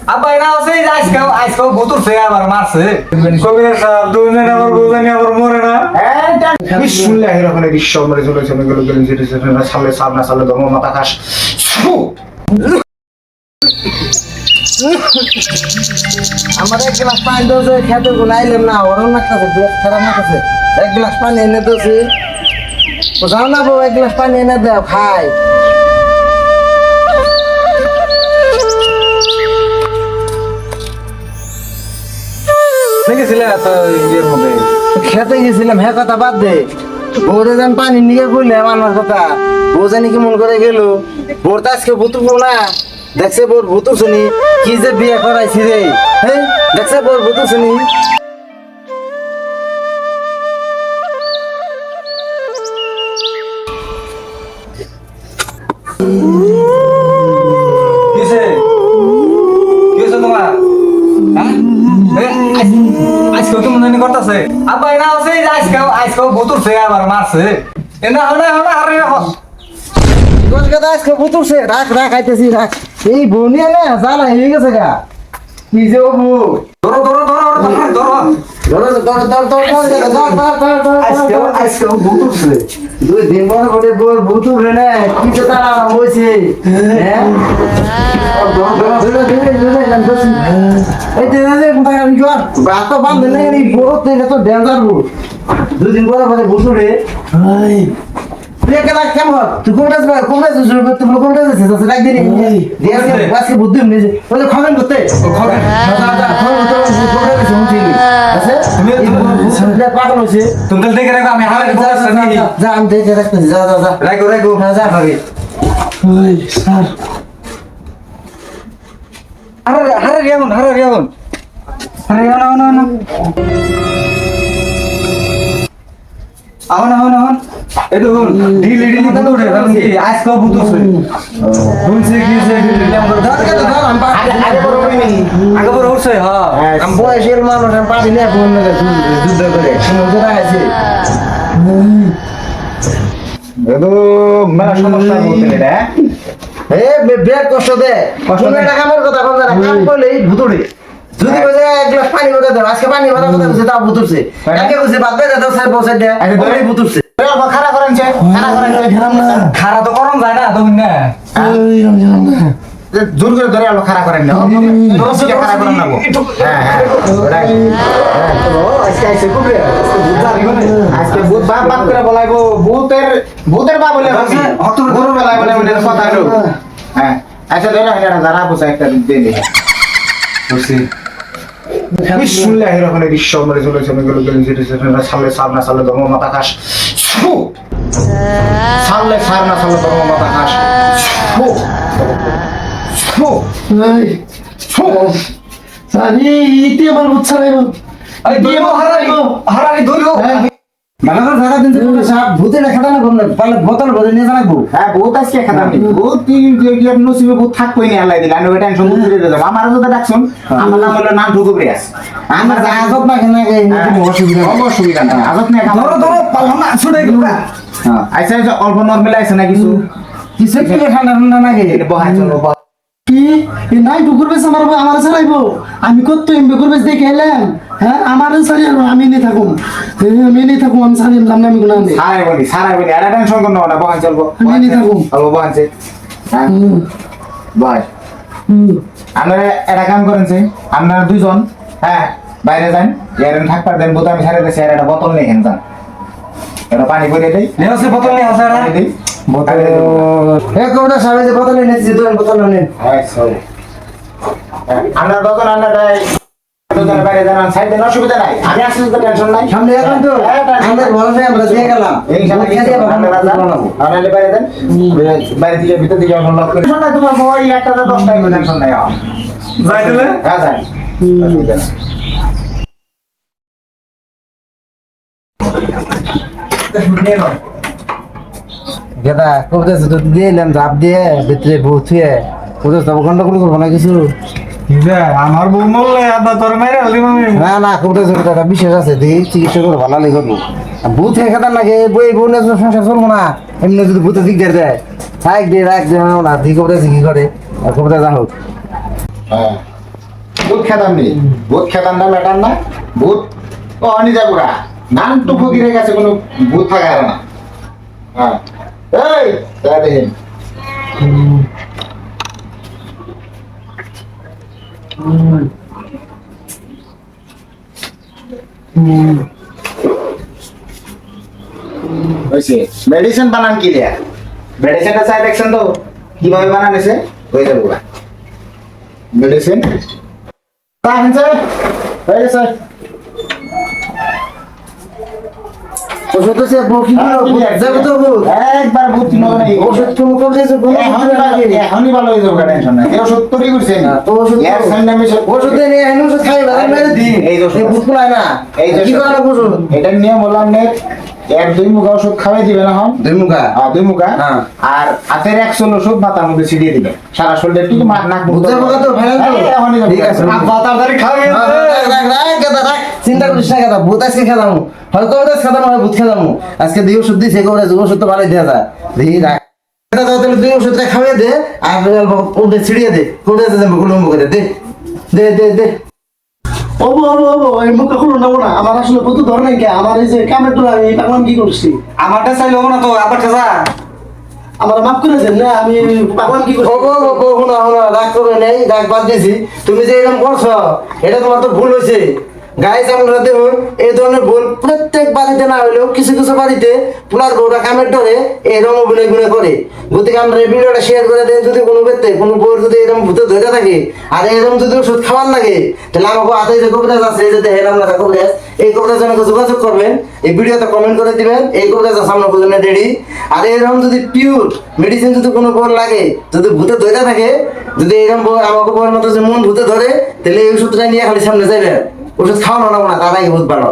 আব্বা না আছে আজকে বুতুর সে আবার মারছে কবির সাহেব দুজনে আবার বুঝানি আবার মরে না বিসমিল্লাহির রহমানির রহিম সম্মানিত চলেছেন গেল যেটা সামনে সামনে সামনে ধর্ম মাথা খাস আমার এক গ্লাস পানি দোছে খেতে গুনাইলাম না ওরম না কাছে বেশ খারাপ না কাছে এক গ্লাস পানি এনে দোছে ও যাও না বউ এক গ্লাস পানি এনে দাও খাই দেখেছিলে তো ইয়ের মধ্যে খেতে গেছিলাম হ্যাঁ কথা বাদ দে বউরে যেন পানি নিয়ে বললাম আমার কথা বউ জানি কি মন করে গেল বোর তো আজকে বুতুর না দেখছে বোর বুতুর শুনি কি যে বিয়ে করাইছি রে হ্যাঁ দেখছে বোর বুতুর শুনি কিসে কিসে তোমার আজকে তো মনে করতেছে আব্বা না আছে আজকে বুতুর সে আবার মারছে এনা হলে আরে কথা আজকে বুতুরছে রাখ রাখ আইতেছি রাখ এই বনিয়া না জানা হয়ে গেছে গা কি যে ও বউ ধরো ধরো ধরো ধরো আজকে বুতুরছে দুই দিন পরে বলে বোর বুতুর রে কি যে তারা হইছে হ্যাঁ এই যে আমি জোর বাত বান্ধ নেই এই বড় তেলে তো ডেঞ্জার বউ দুই দিন পরে বলে বুতুর রে ভাই তুই কেন কেমন তুই কোনটা তুমি কোনটা যাচ্ছে লাগ দিনি দিয়ে আজকে বুদ্ধি নিয়ে বলে খাবেন করতে খাবেন পাগল হয়েছে তুমি দেখে রাখো আমি হারে যা আমি দেখে রাখতেছি যা যা যা রাখো রাখো হ্যাঁ যা ভাবি ওই স্যার হারে হারে রিয়ামন আহন এই দেখুন ঢিল তো উঠে কারণ কি আজকে বুতুছে বুঝছে কি যে আগে বড় উঠছে হ্যাঁ আমি বয়সের মানুষ আমি পারি না বোন যুদ্ধ করে সমুদ্র আছে এতো মেলা সমস্যা বলতে রে এ বের কষ্ট দে তুমি একটা কামের কথা বল না কাম করলেই ভুতুড়ে যদি বলে এক গ্লাস পানি করে দাও আজকে পানি ভরা কথা বলছে তাও ভুতুরছে কালকে বলছে বাদ দে দাও স্যার বসে দে ওই ভুতুরছে খাড়া করেন খারা তো করম যায় না তুমি না জোর করে ধরে আলো খাড়া করেন না খাড়া করেন না আজকে ভূত বাপ বাপ করে বলাইবো ভূতের বাপ বলে গরু বেলায় বলে কথা হলো হ্যাঁ আচ্ছা ধরে যারা বসে একটা দিয়ে দে বুঝছি বিসমিল্লাহির রহমানির রহিম সম্মানিত চলেছেন গেল যেটা সামনে সামনে সামনে ধর্ম মাথা খাস সামনে সামনে সামনে ধর্ম মাথা খাস সারি ইতি আমার বুঝছা নাইবো আরে দিয়ে হারারি ধরো বাগান সারা দিন ধরে সাপ ভূতের খাটা না বললে পালে বোতল ভরে নিয়ে জানাবো হ্যাঁ বহুত আজকে খাতাম বহুত নসিবে বহুত থাকবই না আল্লাহ দিলে আমি ওই টেনশন করে দিলাম আমার যদি ডাকছুন আমার নাম হলো নাম ঢুকুবে আছে আমার আজব না কেন অসুবিধা না আজব না ধরো পারলাম না ছুটে গেল আচ্ছা অল্প নর্মাল আছে না কিছু কিছু কি ঠান্ডা ঠান্ডা নাকি বহাই চলো কি নাই ডুকুর বেশ আমার ছাড়াইবো আমি কত ডুকুর বেশ দেখে এলাম হ্যাঁ আমার সারি আমি নিয়ে থাকুম আমি সারিলাম না আমি গুণা নেই সারাই বলি এটা টেনশন করো না বহাই চলবো আমি নিয়ে থাকুম অল্প বহাইছে হ্যাঁ বহাই আপনারা এটা কাম করেন আপনারা দুজন হ্যাঁ বাইরে যান এরকম থাকবার দেন বোতল আমি সারে দিয়েছি আর একটা বোতল নিয়ে হেন যান এটা পানি করে দেই নিয়ে আসে বোতল নিয়ে আসে পানি দেই বোতল এক কোটা সামনে যে বোতল এনেছি দুই বোতল নেন আমরা দুজন দুজন বাইরে যান সাইডে অসুবিধা নাই আমি আসলে তো টেনশন নাই সামনে এখন তো আমাদের ভরসা আমরা দিয়ে গেলাম আমরা বাইরে যান বাইরে থেকে ভিতর দিকে এখন লক করে টেনশন নাই তোমার বই একটা 10টাই টেনশন নাই যাই দিলে হ্যাঁ যাই অসুবিধা নাই গেদা কবে তো দিলাম ধাপ দিয়ে ভিতরে ভূত হয়ে কোথাও সব গন্ডগোল করবো না কিছু আমার বউ মরলে আদা তোর মেরে হলি মামি না না কবে একটা বিশেষ আছে দেখি চিকিৎসা করে ভালো লাগে করবো ভূত হয়ে খেতাম নাকি বই বউ নিয়ে সংসার চলবো না এমনি যদি ভূতে দিক দেয় থাক দিয়ে রাখ না ঠিক করে কি করে আর কবে যা হোক হ্যাঁ ভূত খেতাম নি ভূত খেতাম না ম্যাটার না ভূত ও আনি যাবো গা নান তো ফকিরের কাছে কোনো ভূত থাকা আর না হ্যাঁ এই তারা দেখেন হয়েছে মেডিসিন বানান কি দেয়া মেডিসিনটা চাই দেখছেন তো কিভাবে বানানেছে হয়ে যাবো গা মেডিসিন তাহলে স্যার হয়ে গেছে ওষুধ তো সে বকি যাবে তো বউ একবার ভর্তি নবে না ওষুধ তুমি কবে দিয়েছো কোনো এখনই ভালো হয়ে যাবে টেনশন নাই এই ওষুধ তৈরি করছে তো ওষুধ এর সামনে আমি ওষুধ দিয়ে নিয়ে এনে ওষুধ খাই বাজার মেরে দিই এই ওষুধ ভূত কুলায় না এই যে কি করে না ওষুধ এটা নিয়ে বললাম নে এক দুই মুখা ওষুধ খাওয়াই দিবেন এখন দুই মুখা দুই মুখা হ্যাঁ। আর হাতের 100 ওষুধ মাথার মধ্যে ছিটিয়ে দিবেন সারা শরীরে একটু নাক মুখ বুঝতে পারো তো ফাইনাল তো এখনই ঠিক আছে আব্বা তাড়াতাড়ি খাবে চিন্তা করিস না কথা ভূত আজকে খেলাম হয়তো খেলাম হয় ভূত খেলাম আজকে দুই ওষুধ দিয়েছে কবে ওষুধ তো ভালোই দেওয়া যায় দেখি রাখ তাহলে দুই ওষুধটা খাওয়াই দে আর ওটা ছিড়িয়ে দে কোটে লম্ব করে দে দে দে দে ওবো ওবো ওবো এই মুখে খুলো নেবো না আমার আসলে কত ধর নাই কে আমার এই যে কামের তোলা আমি পাগলাম কি করছি আমারটা চাইলে হবো না তো আবার ঠেসা আমার মাফ করে দেন না আমি পাগলাম কি করছি ওগো ওগো শোনো শোনো রাগ করে নেই রাগ বাদ দিয়েছি তুমি যে এরকম করছো এটা তোমার তো ভুল হয়েছে গাইস আমরা দেখুন এই ধরনের ভুল প্রত্যেক বাড়িতে না হলেও কিছু কিছু বাড়িতে পুলার বউরা কামের ডরে এরকম অভিনয় করে গতিকে আমরা এই ভিডিওটা শেয়ার করে দেন যদি কোনো ব্যক্তি কোনো বউর যদি এরকম ভূতে ধরে থাকে আর এরকম যদি ওষুধ খাওয়ার লাগে তাহলে আমাকে হাতে যে কবিরাজ আছে এই যে দেখেন আমরা কবিরাজ এই কবিরাজ জনকে যোগাযোগ করবেন এই ভিডিওতে কমেন্ট করে দিবেন এই কবিরাজের সামনে পর্যন্ত রেডি আর এরকম যদি পিওর মেডিসিন যদি কোনো বউর লাগে যদি ভূতে ধরে থাকে যদি এরকম বউ আমাকে বউর মতো যে মন ভূতে ধরে তাহলে এই ওষুধটা নিয়ে খালি সামনে যাবে ওষুধ খাওয়ানো না তারাই ভূত বাড়ো